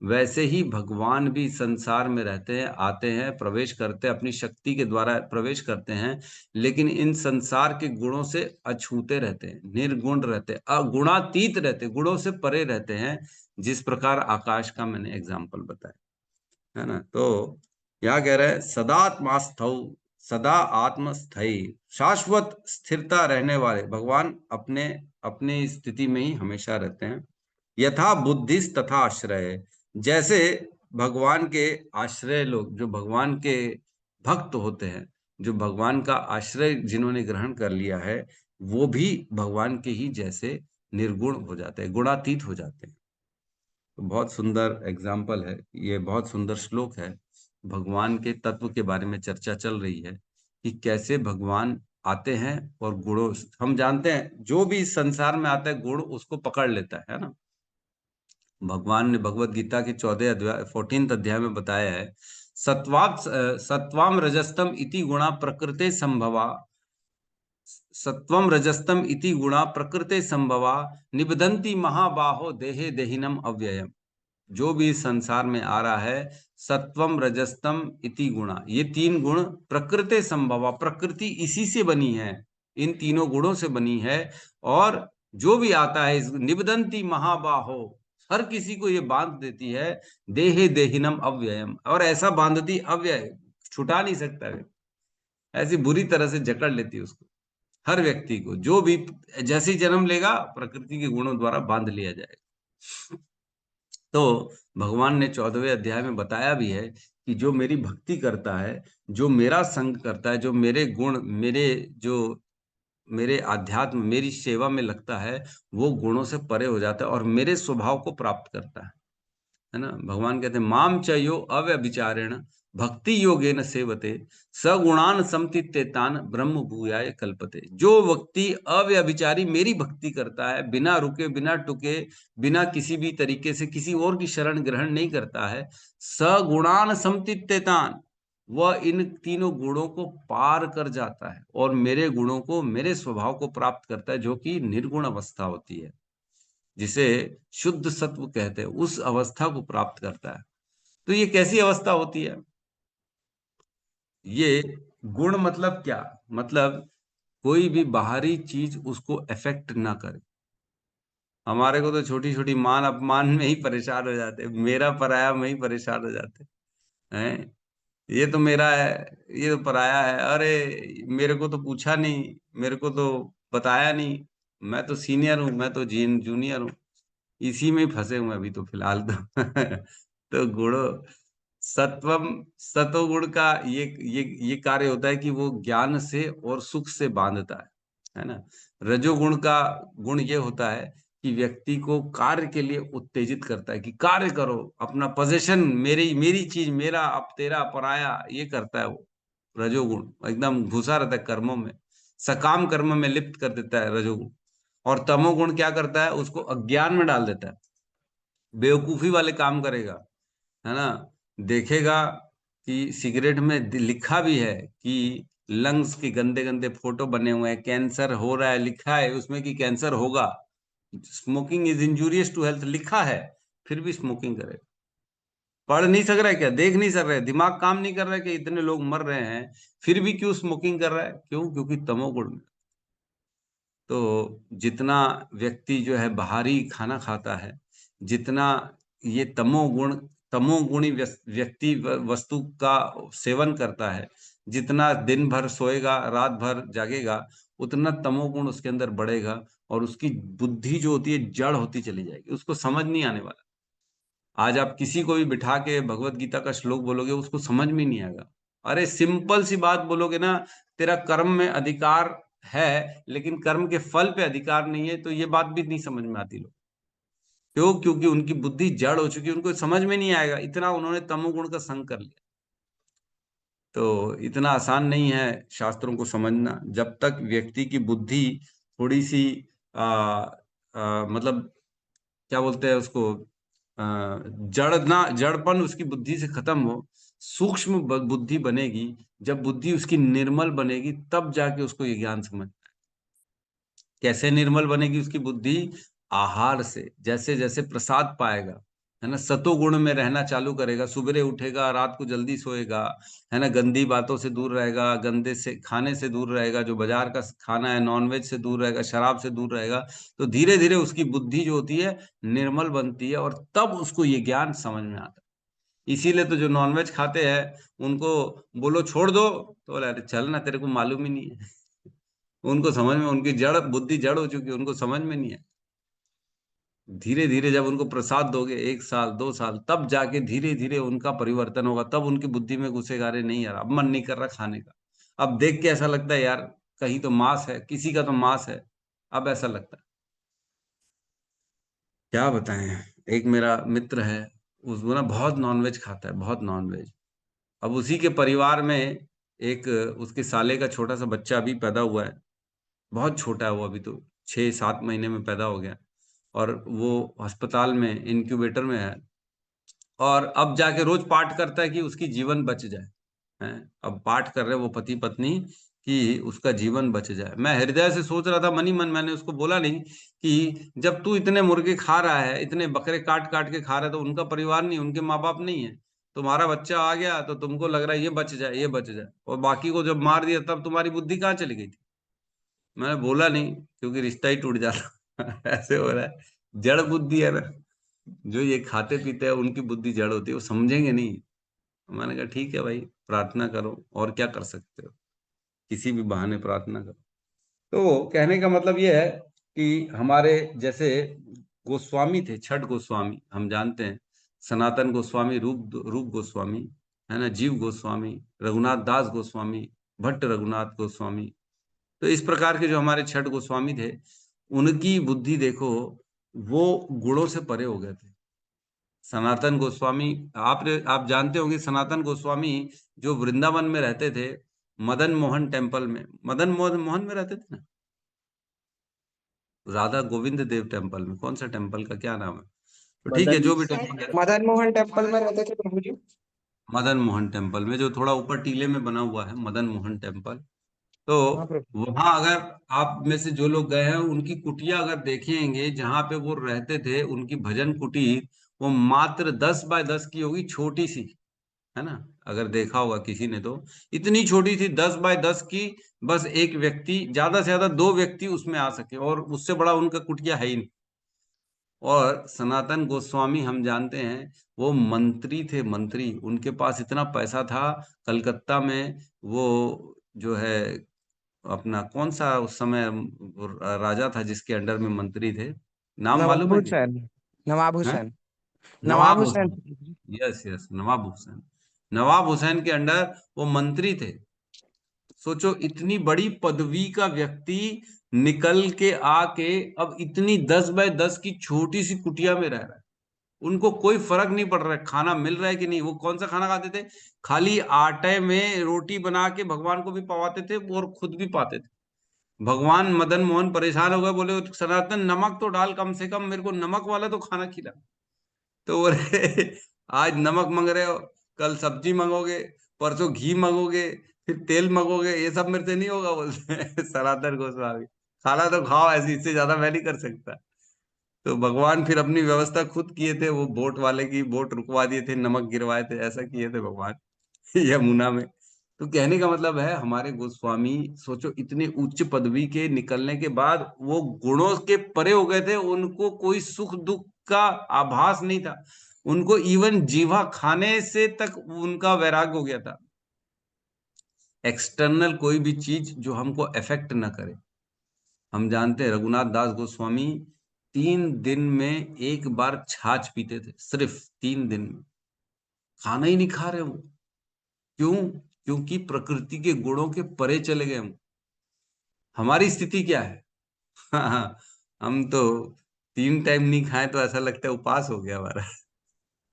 वैसे ही भगवान भी संसार में रहते हैं, आते हैं, प्रवेश करते हैं, अपनी शक्ति के द्वारा प्रवेश करते हैं, लेकिन इन संसार के गुणों से अछूते रहते हैं, निर्गुण रहते हैं, अगुणातीत रहते हैं, गुणों से परे रहते हैं, जिस प्रकार आकाश का मैंने एग्जाम्पल बताया, है ना। तो यहाँ कह रहे हैं सदात्मास्थौ, सदा आत्मस्थायी, शाश्वत स्थिरता रहने वाले भगवान अपने अपने स्थिति में ही हमेशा रहते हैं। यथा बुद्धिस तथा आश्रय, जैसे भगवान के आश्रय लोग, जो भगवान के भक्त होते हैं, जो भगवान का आश्रय जिन्होंने ग्रहण कर लिया है, वो भी भगवान के ही जैसे निर्गुण हो जाते हैं, गुणातीत हो जाते हैं। तो बहुत सुंदर एग्जाम्पल है ये, बहुत सुंदर श्लोक है। भगवान के तत्व के बारे में चर्चा चल रही है कि कैसे भगवान आते हैं और गुणों, हम जानते हैं जो भी संसार में आता है गुण उसको पकड़ लेता है ना। भगवान ने भगवत गीता के 14th अध्याय में बताया है, सत्वाम रजस्तम इति गुणा प्रकृते संभवा, सत्वम रजस्तम इति गुणा प्रकृते संभवा निबधन्ति महाबाहो देहे देहिनम अव्ययम। जो भी संसार में आ रहा है, सत्वम रजस्तम इति गुणा, ये 3 गुण प्रकृते संभवा, प्रकृति इसी से बनी है, इन तीनों गुणों से बनी है। और जो भी आता है इस निबधन्ति महाबाहो, हर किसी को ये बांध देती है, देहे देहिनम अव्ययम, और ऐसा बांधती अव्यय, छुटा नहीं सकता है, ऐसी बुरी तरह से जकड़ लेती है उसको। हर व्यक्ति को, जो भी जैसे ही जन्म लेगा प्रकृति के गुणों द्वारा बांध लिया जाएगा। तो भगवान ने 14वें अध्याय में बताया भी है कि जो मेरी भक्ति करता है, जो मेरा संग करता है, जो मेरे गुण, मेरे अध्यात्म, मेरी सेवा में लगता है, वो गुणों से परे हो जाता है और मेरे स्वभाव को प्राप्त करता है ना। भगवान कहते हैं माम च यो अव्यभिचारेण भक्ति योगेन सेवते सगुणान समतित्येतान ब्रह्म भूयाय कल्पते। जो व्यक्ति अव्यभिचारी मेरी भक्ति करता है, बिना रुके बिना टुके, बिना किसी भी तरीके से किसी और की शरण ग्रहण नहीं करता है, सगुणान समतित्येतान, वह इन तीनों गुणों को पार कर जाता है और मेरे गुणों को, मेरे स्वभाव को प्राप्त करता है, जो कि निर्गुण अवस्था होती है, जिसे शुद्ध सत्व कहते हैं, उस अवस्था को प्राप्त करता है। तो ये कैसी अवस्था होती है? ये गुण मतलब क्या? मतलब कोई भी बाहरी चीज उसको अफेक्ट ना करे। हमारे को तो छोटी छोटी मान अपमान में ही परेशान हो जाते, मेरा पराया में ही परेशान हो जाते हैं। ये तो मेरा है, ये तो पराया है, अरे मेरे को तो पूछा नहीं, मेरे को तो बताया नहीं, मैं तो सीनियर हूँ, मैं तो जूनियर हूँ। इसी में ही फंसे हुए अभी तो फिलहाल तो तो गुणों, सत्वम, सतोगुण का ये कार्य होता है कि वो ज्ञान से और सुख से बांधता है ना। रजोगुण का गुण ये होता है कि व्यक्ति को कार्य के लिए उत्तेजित करता है कि कार्य करो, अपना पोजीशन, मेरी मेरी चीज, मेरा अब तेरा पराया, ये करता है वो। रजोगुण एकदम घुसा रहता है कर्मों में, सकाम कर्म में लिप्त कर देता है रजोगुण। और तमोगुण क्या करता है? उसको अज्ञान में डाल देता है, बेवकूफी वाले काम करेगा, है ना। देखेगा कि सिगरेट में लिखा भी है कि लंग्स के गंदे गंदे फोटो बने हुए हैं, कैंसर हो रहा है, लिखा है उसमें कि कैंसर होगा, smoking is injurious to health लिखा है, फिर भी स्मोकिंग करेगा। पढ़ नहीं सक रहा है क्या? देख नहीं सक रहा है? दिमाग काम नहीं कर रहा है कि इतने लोग मर रहे हैं, फिर भी क्यों स्मोकिंग कर रहा है? क्यों? क्योंकि तमोगुण में। तो जितना व्यक्ति जो है बाहरी खाना खाता है, जितना ये तमोगुणी व्यक्ति वस्तु का सेवन करता है, जितना दिन भर सोएगा, रात भर जागेगा, उतना तमोगुण उसके अंदर बढ़ेगा और उसकी बुद्धि जो होती है जड़ होती चली जाएगी, उसको समझ नहीं आने वाला। आज आप किसी को भी बिठा के भगवत गीता का श्लोक बोलोगे, उसको समझ में नहीं आएगा। अरे सिंपल सी बात बोलोगे ना, तेरा कर्म में अधिकार है लेकिन कर्म के फल पे अधिकार नहीं है, तो ये बात भी नहीं समझ में आती लोग। क्यों? क्योंकि उनकी बुद्धि जड़ हो चुकी है, उनको समझ में नहीं आएगा, इतना उन्होंने तमोगुण का संग कर लिया। तो इतना आसान नहीं है शास्त्रों को समझना। जब तक व्यक्ति की बुद्धि थोड़ी सी मतलब क्या बोलते हैं उसको, जड़पन उसकी बुद्धि से खत्म हो, सूक्ष्म बुद्धि बनेगी। जब बुद्धि उसकी निर्मल बनेगी तब जाके उसको ये ज्ञान समझ। कैसे निर्मल बनेगी उसकी बुद्धि? आहार से, जैसे जैसे प्रसाद पाएगा, है ना, सतोगुण में रहना चालू करेगा, सुबह उठेगा, रात को जल्दी सोएगा, है ना, गंदी बातों से दूर रहेगा, गंदे से खाने से दूर रहेगा, जो बाजार का खाना है, नॉनवेज से दूर रहेगा, शराब से दूर रहेगा, तो धीरे धीरे उसकी बुद्धि जो होती है निर्मल बनती है और तब उसको ये ज्ञान समझ में आता है। इसीलिए तो जो नॉनवेज खाते हैं उनको बोलो छोड़ दो, तो बोले अरे चल ना, तेरे को मालूम ही नहीं है। उनको समझ में, उनकी जड़ बुद्धि जड़ हो चुकी है, उनको समझ में नहीं है। धीरे धीरे जब उनको प्रसाद दोगे, 1 साल 2 साल, तब जाके धीरे धीरे उनका परिवर्तन होगा, तब उनकी बुद्धि में घुसेगा, अरे नहीं यार अब मन नहीं कर रहा खाने का, अब देख के ऐसा लगता है यार कहीं तो मांस है, किसी का तो मांस है, अब ऐसा लगता है। क्या बताएं। एक मेरा मित्र है, उसको ना बहुत नॉनवेज खाता है, बहुत नॉनवेज। अब उसी के परिवार में एक उसके साले का छोटा सा बच्चा अभी पैदा हुआ है, बहुत छोटा है वो, अभी तो 6-7 महीने में पैदा हो गया, और वो अस्पताल में इंक्यूबेटर में है। और अब जाके रोज पाठ करता है कि उसकी जीवन बच जाए, हैं। अब पाठ कर रहे वो पति पत्नी कि उसका जीवन बच जाए। मैं हृदय से सोच रहा था मन ही मन, मैंने उसको बोला नहीं कि जब तू इतने मुर्गे खा रहा है, इतने बकरे काट काट के खा रहा है, तो उनका परिवार नहीं, उनके माँ बाप नहीं है, तुम्हारा बच्चा आ गया तो तुमको लग रहा है ये बच जाए, ये बच जाए, और बाकी को जब मार दिया तब तुम्हारी बुद्धि कहाँ चली गई थी? मैंने बोला नहीं क्योंकि रिश्ता ही टूट जाता ऐसे हो रहा है, जड़ बुद्धि है ना। जो ये खाते पीते हैं उनकी बुद्धि जड़ होती है, वो समझेंगे नहीं। मैंने कहा ठीक है भाई, प्रार्थना करो, और क्या कर सकते हो, किसी भी बहाने प्रार्थना करो। तो कहने का मतलब ये है कि हमारे जैसे गोस्वामी थे, छठ गोस्वामी हम जानते हैं, सनातन गोस्वामी, रूप गोस्वामी, है ना, जीव गोस्वामी, रघुनाथ दास गोस्वामी, भट्ट रघुनाथ गोस्वामी। तो इस प्रकार के जो हमारे छठ गोस्वामी थे, उनकी बुद्धि देखो, वो गुणों से परे हो गए थे। सनातन गोस्वामी, आप जानते होंगे, सनातन गोस्वामी जो वृंदावन में रहते थे, मदन मोहन टेम्पल में, मदन मोहन में रहते थे ना, राधा गोविंद देव टेम्पल में, कौन सा टेम्पल का क्या नाम है, तो ठीक है, मदन जो भी टेम्पल है, मदन मोहन टेम्पल में रहते थे प्रभु जी। मदन मोहन टेम्पल में, जो थोड़ा ऊपर टीले में बना हुआ है, मदन मोहन टेम्पल। तो हाँ प्रभु। वहां अगर आप में से जो लोग गए हैं, उनकी कुटिया अगर देखेंगे, जहां पे वो रहते थे, उनकी भजन कुटीर, वो मात्र 10 बाय 10 की होगी, छोटी सी, है ना, अगर देखा होगा किसी ने तो, इतनी छोटी सी 10 बाय 10 की, बस एक व्यक्ति, ज्यादा से ज्यादा 2 व्यक्ति उसमें आ सके, और उससे बड़ा उनका कुटिया है ही नहीं। और सनातन गोस्वामी हम जानते हैं, वो मंत्री थे, मंत्री, उनके पास इतना पैसा था। कलकत्ता में वो जो है अपना कौन सा उस समय वो राजा था जिसके अंडर में मंत्री थे, नाम नवाब मालूम है क्या? हुसैन। नवाब हैं? हुसैन। नवाब नवाब हुसैन। हुसैन। यस यस, नवाब हुसैन। नवाब हुसैन के अंडर वो मंत्री थे। सोचो, इतनी बड़ी पदवी का व्यक्ति निकल के आके अब इतनी 10 बाय 10 की छोटी सी कुटिया में रह रहा है। उनको कोई फर्क नहीं पड़ रहा है खाना मिल रहा है कि नहीं। वो कौन सा खाना खाते थे? खाली आटे में रोटी बना के भगवान को भी पवाते थे और खुद भी पाते थे। भगवान मदन मोहन परेशान हो गए, बोले सनातन नमक तो डाल, कम से कम मेरे को नमक वाला तो खाना खिला। तो बोले आज नमक मांग रहे हो, कल सब्जी मांगोगे, परसों घी मांगोगे, फिर तेल मांगोगे, ये सब मेरे से नहीं होगा, बोलते हैं सनातन गोस्वामी। खाना तो खाओ ऐसे, इससे ज्यादा मैं नहीं कर सकता। तो भगवान फिर अपनी व्यवस्था खुद किए थे, वो बोट वाले की बोट रुकवा दिए थे, नमक गिरवाए थे, ऐसा किए थे भगवान यमुना में। तो कहने का मतलब है, हमारे गोस्वामी सोचो, इतने उच्च पदवी के निकलने के बाद वो गुणों के परे हो गए थे, उनको कोई सुख दुख का आभास नहीं था। उनको इवन जीवा खाने से तक उनका वैराग्य हो गया था। एक्सटर्नल कोई भी चीज जो हमको अफेक्ट न करे। हम जानते हैं रघुनाथ दास गोस्वामी 3 दिन में एक बार छाछ पीते थे, सिर्फ 3 दिन में, खाना ही नहीं खा रहे वो। क्यों? क्योंकि प्रकृति के गुणों के परे चले गए हम। हमारी स्थिति क्या है? हम तो 3 टाइम नहीं खाए तो ऐसा लगता है उपवास हो गया हमारा।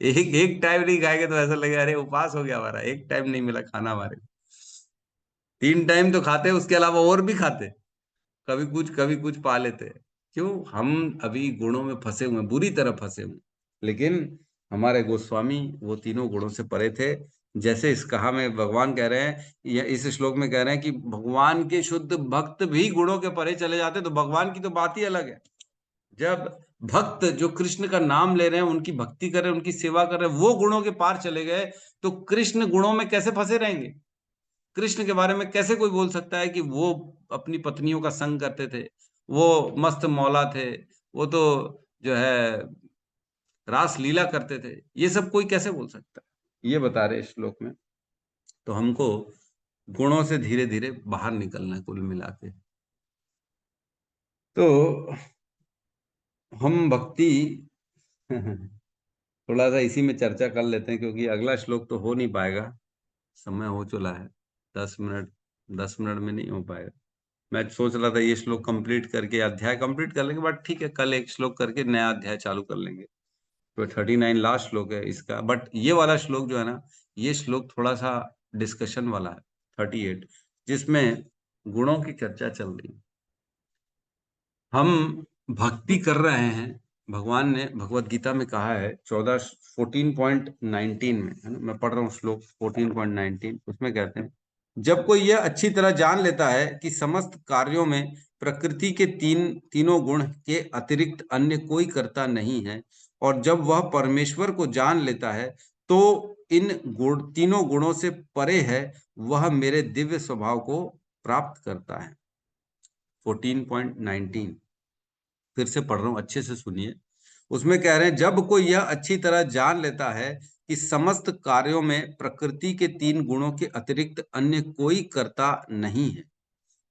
एक एक टाइम नहीं खाएंगे तो ऐसा लगेगा अरे उपवास हो गया हमारा, एक टाइम नहीं मिला खाना हमारे को। 3 टाइम तो खाते, उसके अलावा और भी खाते, कभी कुछ पा लेते हैं। क्यों? हम अभी गुणों में फंसे हुए हैं, बुरी तरह फंसे हुए हैं। लेकिन हमारे गोस्वामी वो तीनों गुणों से परे थे। जैसे इस कहा में भगवान कह रहे हैं, या इस श्लोक में कह रहे हैं कि भगवान के शुद्ध भक्त भी गुणों के परे चले जाते, तो भगवान की तो बात ही अलग है। जब भक्त जो कृष्ण का नाम ले रहे हैं, उनकी भक्ति कर रहे हैं, उनकी सेवा कर रहे हैं, वो गुणों के पार चले गए, तो कृष्ण गुणों में कैसे फंसे रहेंगे? कृष्ण के बारे में कैसे कोई बोल सकता है कि वो अपनी पत्नियों का संग करते थे, वो मस्त मौला थे, वो तो जो है रास लीला करते थे? ये सब कोई कैसे बोल सकता है? ये बता रहे श्लोक में। तो हमको गुणों से धीरे धीरे बाहर निकलना है, कुल मिला के। तो हम भक्ति थोड़ा सा इसी में चर्चा कर लेते हैं, क्योंकि अगला श्लोक तो हो नहीं पाएगा, समय हो चला है। 10 मिनट, 10 मिनट में नहीं हो पाएगा। मैं सोच रहा था ये श्लोक कंप्लीट करके अध्याय कंप्लीट कर लेंगे, बट ठीक है, कल एक श्लोक करके नया अध्याय चालू कर लेंगे। तो 39 लास्ट श्लोक है इसका, बट ये वाला श्लोक जो है ना, ये श्लोक थोड़ा सा डिस्कशन वाला है, 38, जिसमें गुणों की चर्चा चल रही है। हम भक्ति कर रहे हैं, भगवान ने भगवत गीता में कहा है 14.19 में, है ना, मैं पढ़ रहा हूँ श्लोक 14.19, उसमें कहते हैं, जब कोई यह अच्छी तरह जान लेता है कि समस्त कार्यों में प्रकृति के तीनों गुण के अतिरिक्त अन्य कोई कर्ता नहीं है, और जब वह परमेश्वर को जान लेता है तो इन तीनों गुणों से परे है, वह मेरे दिव्य स्वभाव को प्राप्त करता है। 14.19 फिर से पढ़ रहा हूं, अच्छे से सुनिए। उसमें कह रहे हैं, जब कोई यह अच्छी तरह जान लेता है कि समस्त कार्यों में प्रकृति के 3 गुणों के अतिरिक्त अन्य कोई कर्ता नहीं है,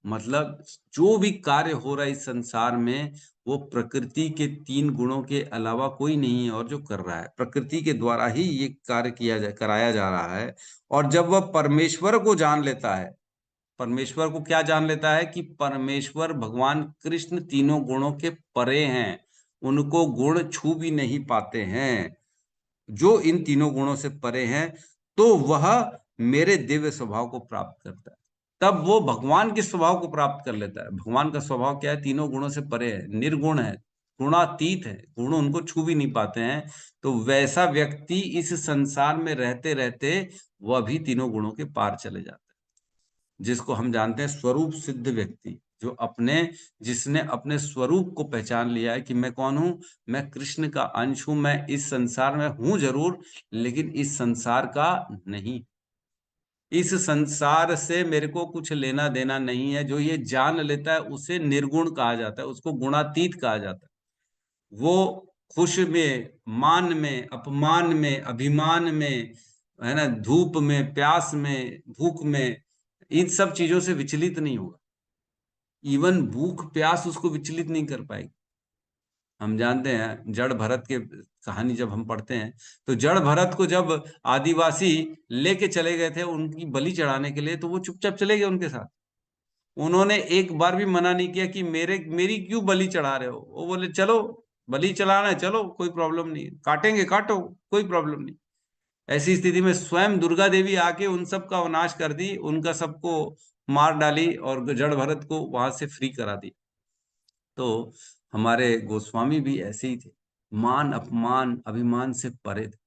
मतलब जो भी कार्य हो रहा है इस संसार में वो प्रकृति के 3 गुणों के अलावा कोई नहीं है, और जो कर रहा है प्रकृति के द्वारा ही ये कार्य कराया जा रहा है। और जब वह परमेश्वर को जान लेता है, परमेश्वर को क्या जान लेता है कि परमेश्वर भगवान कृष्ण तीनों गुणों के परे हैं, उनको गुण छू भी नहीं पाते हैं, जो इन तीनों गुणों से परे हैं, तो वह मेरे दिव्य स्वभाव को प्राप्त करता है। तब वो भगवान के स्वभाव को प्राप्त कर लेता है। भगवान का स्वभाव क्या है? तीनों गुणों से परे है, निर्गुण है, गुणातीत है, गुण उनको छू भी नहीं पाते हैं। तो वैसा व्यक्ति इस संसार में रहते रहते वह भी तीनों गुणों के पार चले जाता है, जिसको हम जानते हैं स्वरूप सिद्ध व्यक्ति, जो जिसने अपने स्वरूप को पहचान लिया है कि मैं कौन हूं, मैं कृष्ण का अंश हूं, मैं इस संसार में हूं जरूर, लेकिन इस संसार का नहीं, इस संसार से मेरे को कुछ लेना देना नहीं है। जो ये जान लेता है उसे निर्गुण कहा जाता है, उसको गुणातीत कहा जाता है। वो खुश में, मान में, अपमान में, अभिमान में, है ना, धूप में, प्यास में, भूख में, इन सब चीजों से विचलित नहीं होगा। इवन भूख प्यास उसको विचलित नहीं कर पाएगी। हम जानते हैं जड़ भरत के कहानी जब हम पढ़ते हैं, तो जड़ भरत को जब आदिवासी लेके चले गए थे उनकी बलि चढ़ाने के लिए, तो वो चुपचाप चले गए उनके साथ। उन्होंने एक बार भी मना नहीं किया कि मेरी क्यों बलि चढ़ा रहे हो। वो बोले चलो बलि चढ़ाना है, चलो कोई प्रॉब्लम नहीं, काटेंगे काटो, कोई प्रॉब्लम नहीं। ऐसी स्थिति में स्वयं दुर्गा देवी आके उन सब का विनाश कर दी, उनका सबको मार डाली और जड़ भरत को वहां से फ्री करा दी। तो हमारे गोस्वामी भी ऐसे ही थे, मान अपमान अभिमान से परे थे।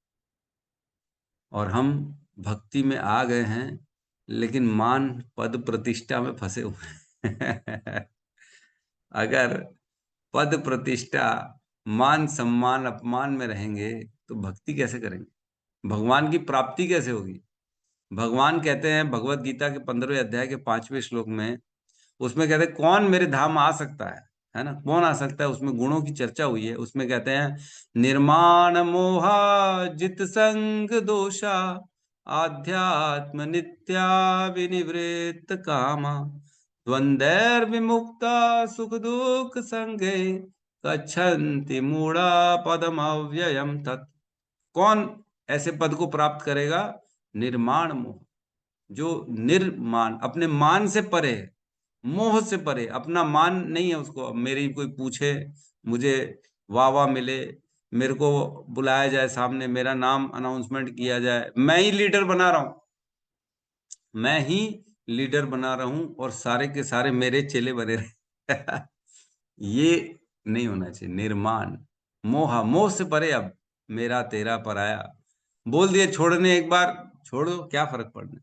और हम भक्ति में आ गए हैं, लेकिन मान पद प्रतिष्ठा में फंसे हुए हैं। अगर पद प्रतिष्ठा, मान सम्मान अपमान में रहेंगे तो भक्ति कैसे करेंगे, भगवान की प्राप्ति कैसे होगी। भगवान कहते हैं भगवत गीता के 15वें अध्याय के 5वें श्लोक में, उसमें कहते हैं कौन मेरे धाम आ सकता है ना, कौन आ सकता है। उसमें गुणों की चर्चा हुई है। उसमें कहते हैं निर्माण मोहा जित संग दोषा आध्यात्म नित्या विनिवृत्त कामा द्वंद्वैर विमुक्ता सुख दुख संगे गच्छन्ति मूढ़ा पदम अव्ययम तत्। कौन ऐसे पद को प्राप्त करेगा? निर्माण मोह, जो निर्मान, अपने मान से परे है, मोह से परे, अपना मान नहीं है उसको। मेरी कोई पूछे, मुझे वाह वाह मिले, मेरे को बुलाया जाए सामने, मेरा नाम अनाउंसमेंट किया जाए, मैं ही लीडर बना रहा हूं, मैं ही लीडर बना रहा हूं और सारे के सारे मेरे चेले बने रहे। ये नहीं होना चाहिए। निर्माण मोह, मोह से परे। अब मेरा तेरा पराया बोल दिए, छोड़ने एक बार छोड़ो, क्या फर्क पड़ने,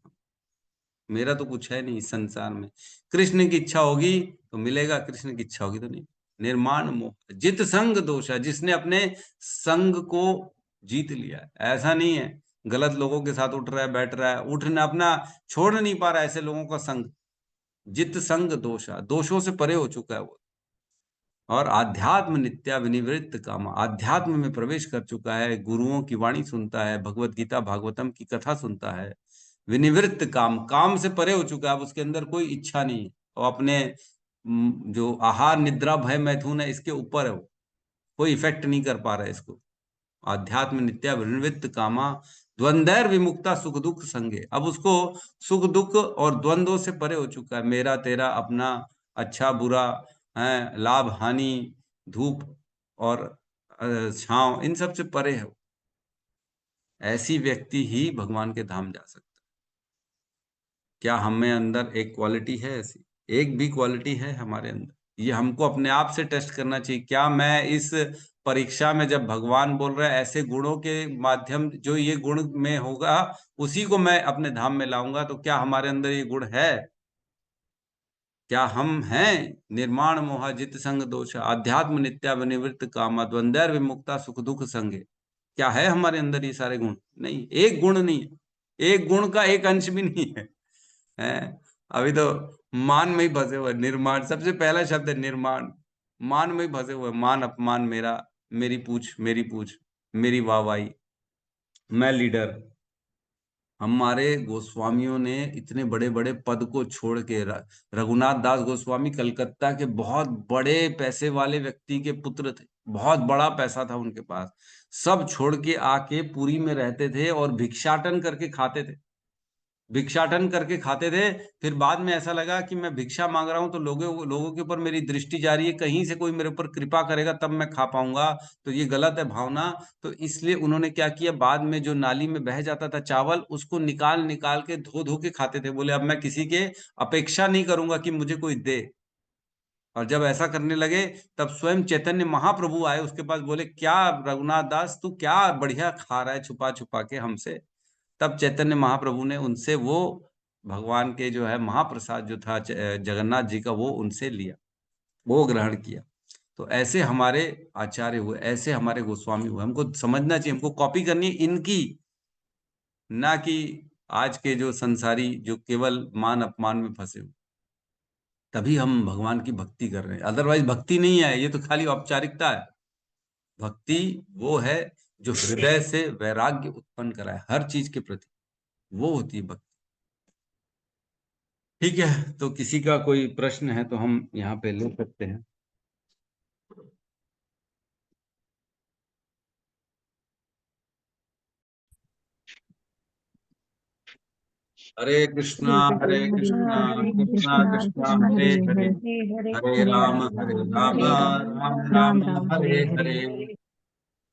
मेरा तो कुछ है नहीं इस संसार में। कृष्ण की इच्छा होगी तो मिलेगा, कृष्ण की इच्छा होगी तो नहीं। निर्माण मोह जित संग दोषा, जिसने अपने संग को जीत लिया है। ऐसा नहीं है गलत लोगों के साथ उठ रहा है, बैठ रहा है, उठना अपना छोड़ नहीं पा रहा है, ऐसे लोगों का संग। जित संग दोषा, दोषों से परे हो चुका है वो। और आध्यात्म नित्या विनिवृत्त काम, आध्यात्म में प्रवेश कर चुका है, गुरुओं की वाणी सुनता है, भगवत गीता भागवतम की कथा सुनता है। विनिवृत्त काम, काम से परे हो चुका है। अब उसके अंदर कोई इच्छा नहीं है, और अपने जो आहार निद्रा भय मैथुन है इसके ऊपर है, वो कोई इफेक्ट नहीं कर पा रहा है इसको। आध्यात्म नित्या विनिवृत्त कामा द्वंद्वैर विमुक्ता सुख दुख संगे। अब उसको सुख दुख और द्वंद्वों से परे हो चुका है। मेरा तेरा, अपना, अच्छा बुरा है, लाभ हानि, धूप और छांव, इन सब से परे है। ऐसी व्यक्ति ही भगवान के धाम जा सकता है। क्या हमें अंदर एक क्वालिटी है ऐसी? एक भी क्वालिटी है हमारे अंदर? ये हमको अपने आप से टेस्ट करना चाहिए। क्या मैं इस परीक्षा में, जब भगवान बोल रहे हैं ऐसे गुणों के माध्यम, जो ये गुण में होगा उसी को मैं अपने धाम में लाऊंगा, तो क्या हमारे अंदर ये गुण है? क्या हम हैं? निर्माण मोह जित संग दोष आध्यात्म नित्या विनिवृत्त कामा द्वंद्वैर विमुक्ता सुख दुख संगे। क्या है हमारे अंदर ये सारे गुण? नहीं, एक गुण नहीं है, एक गुण का एक अंश भी नहीं है, हैं? अभी तो मान में ही फंसे हुए। निर्माण, सबसे पहला शब्द है निर्माण। मान में ही फंसे हुए, मान अपमान, मेरा, मेरी पूछ, मेरी पूछ, मेरी वाहवाही, मैं लीडर, हमारे गोस्वामियों ने इतने बड़े बड़े पद को छोड़ के, रघुनाथ दास गोस्वामी कलकत्ता के बहुत बड़े पैसे वाले व्यक्ति के पुत्र थे, बहुत बड़ा पैसा था उनके पास, सब छोड़ के आके पुरी में रहते थे और भिक्षाटन करके खाते थे, भिक्षाटन करके खाते थे। फिर बाद में ऐसा लगा कि मैं भिक्षा मांग रहा हूं तो लोगों के ऊपर मेरी दृष्टि जा रही है, कहीं से कोई मेरे ऊपर कृपा करेगा तब मैं खा पाऊंगा, तो ये गलत है भावना। तो इसलिए उन्होंने क्या किया, बाद में जो नाली में बह जाता था चावल, उसको निकाल निकाल के धो धो के खाते थे। बोले अब मैं किसी के अपेक्षा नहीं करूंगा कि मुझे कोई दे। और जब ऐसा करने लगे तब स्वयं चैतन्य महाप्रभु आए उसके पास, बोले क्या रघुनाथ दास तू क्या बढ़िया खा रहा है छुपा छुपा के हमसे। तब चैतन्य महाप्रभु ने उनसे वो भगवान के जो है महाप्रसाद जो था जगन्नाथ जी का, वो उनसे लिया, वो ग्रहण किया। तो ऐसे हमारे आचार्य हुए, ऐसे हमारे गोस्वामी हुए। हमको समझना चाहिए, हमको कॉपी करनी है इनकी, ना कि आज के जो संसारी जो केवल मान अपमान में फंसे हुए। तभी हम भगवान की भक्ति कर रहे हैं, अदरवाइज भक्ति नहीं है, ये तो खाली औपचारिकता है। भक्ति वो है जो हृदय से वैराग्य उत्पन्न कराए हर चीज के प्रति, वो होती है भक्ति। ठीक है, तो किसी का कोई प्रश्न है तो हम यहाँ पे ले सकते हैं। हरे कृष्णा कृष्णा कृष्णा हरे हरे, हरे राम राम राम हरे हरे।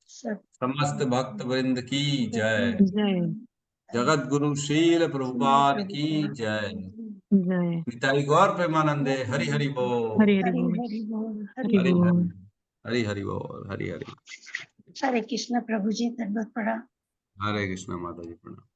समस्त भक्त वृंद की जय। जगत गुरु श्रील प्रभुपाद की जय। निताई गौर प्रेमानंदे हरि हरि बोल, हरि हरि बोल। हरि बोल, हरि हरि हरि बोल। हरि हरि बोल, हरि हरि। हरे कृष्ण प्रभु जी, दंडवत प्रणाम। हरे कृष्णा माता जी प्रणाम।